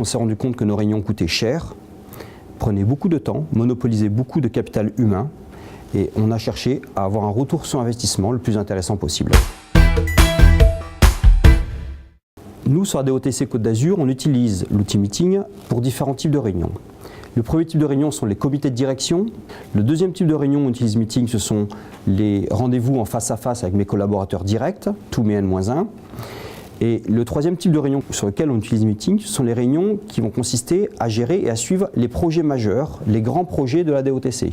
on s'est rendu compte que nos réunions coûtaient cher, prenaient beaucoup de temps, monopolisaient beaucoup de capital humain, et on a cherché à avoir un retour sur investissement le plus intéressant possible. Nous, sur la DOTC Côte d'Azur, on utilise l'outil Meeting pour différents types de réunions. Le premier type de réunion sont les comités de direction. Le deuxième type de réunion où on utilise Meeting, ce sont les rendez-vous en face à face avec mes collaborateurs directs, tous mes N-1. Et le troisième type de réunion sur lequel on utilise Meeting, ce sont les réunions qui vont consister à gérer et à suivre les projets majeurs, les grands projets de la DOTC.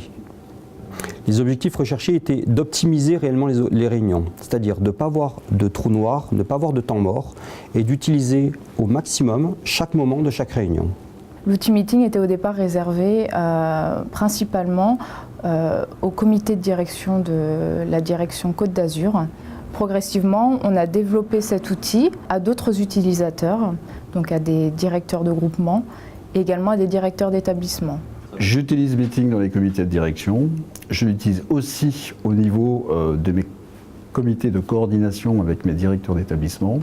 Les objectifs recherchés étaient d'optimiser réellement les réunions, c'est-à-dire de ne pas avoir de trou noir, de ne pas avoir de temps mort et d'utiliser au maximum chaque moment de chaque réunion. L'outil Meeting était au départ réservé principalement au comité de direction de la direction Côte d'Azur. Progressivement, on a développé cet outil à d'autres utilisateurs, donc à des directeurs de groupement et également à des directeurs d'établissement. J'utilise Meeting dans les comités de direction. Je l'utilise aussi au niveau de mes comités de coordination avec mes directeurs d'établissement.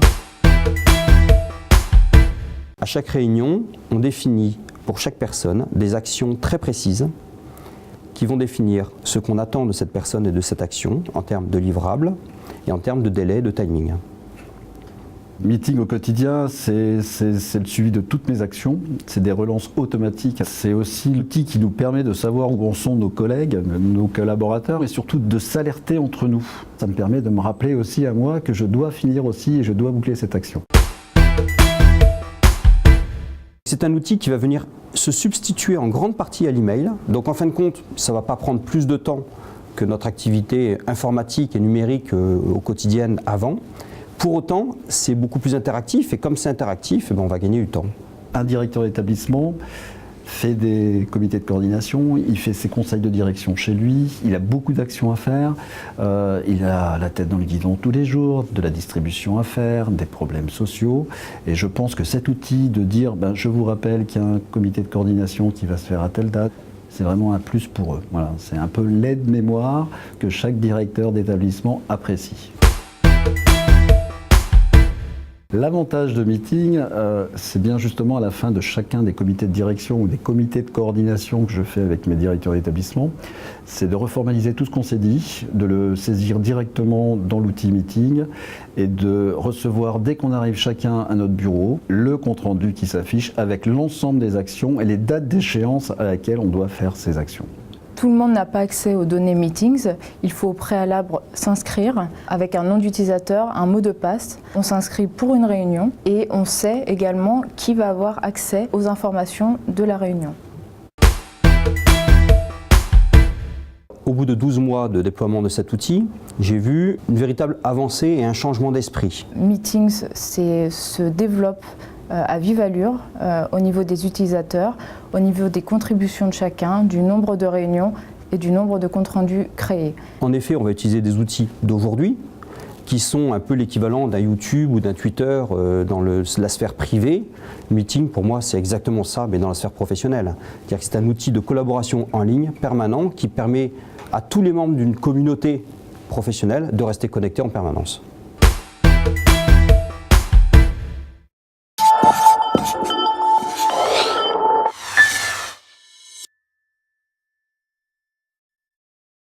À chaque réunion, on définit pour chaque personne des actions très précises qui vont définir ce qu'on attend de cette personne et de cette action en termes de livrables et en termes de délai, de timing. Meeting au quotidien, c'est le suivi de toutes mes actions, c'est des relances automatiques. C'est aussi l'outil qui nous permet de savoir où en sont nos collègues, nos collaborateurs et surtout de s'alerter entre nous. Ça me permet de me rappeler aussi à moi que je dois finir aussi et je dois boucler cette action. C'est un outil qui va venir se substituer en grande partie à l'email. Donc en fin de compte, ça ne va pas prendre plus de temps que notre activité informatique et numérique au quotidien avant. Pour autant, c'est beaucoup plus interactif et comme c'est interactif, on va gagner du temps. Un directeur d'établissement fait des comités de coordination, il fait ses conseils de direction chez lui, il a beaucoup d'actions à faire, il a la tête dans le guidon tous les jours, de la distribution à faire, des problèmes sociaux. Et je pense que cet outil de dire je vous rappelle qu'il y a un comité de coordination qui va se faire à telle date, c'est vraiment un plus pour eux. Voilà, c'est un peu l'aide-mémoire que chaque directeur d'établissement apprécie. L'avantage de Meeting, c'est bien justement à la fin de chacun des comités de direction ou des comités de coordination que je fais avec mes directeurs d'établissement, c'est de reformaliser tout ce qu'on s'est dit, de le saisir directement dans l'outil Meeting et de recevoir dès qu'on arrive chacun à notre bureau, le compte-rendu qui s'affiche avec l'ensemble des actions et les dates d'échéance à laquelle on doit faire ces actions. Tout le monde n'a pas accès aux données Meetings. Il faut au préalable s'inscrire avec un nom d'utilisateur, un mot de passe. On s'inscrit pour une réunion et on sait également qui va avoir accès aux informations de la réunion. Au bout de 12 mois de déploiement de cet outil, j'ai vu une véritable avancée et un changement d'esprit. Meetings se développe à vive allure au niveau des utilisateurs, au niveau des contributions de chacun, du nombre de réunions et du nombre de comptes rendus créés. En effet, on va utiliser des outils d'aujourd'hui qui sont un peu l'équivalent d'un YouTube ou d'un Twitter dans la sphère privée. Meeting, pour moi, c'est exactement ça, mais dans la sphère professionnelle. C'est-à-dire que c'est un outil de collaboration en ligne permanent qui permet à tous les membres d'une communauté professionnelle de rester connectés en permanence.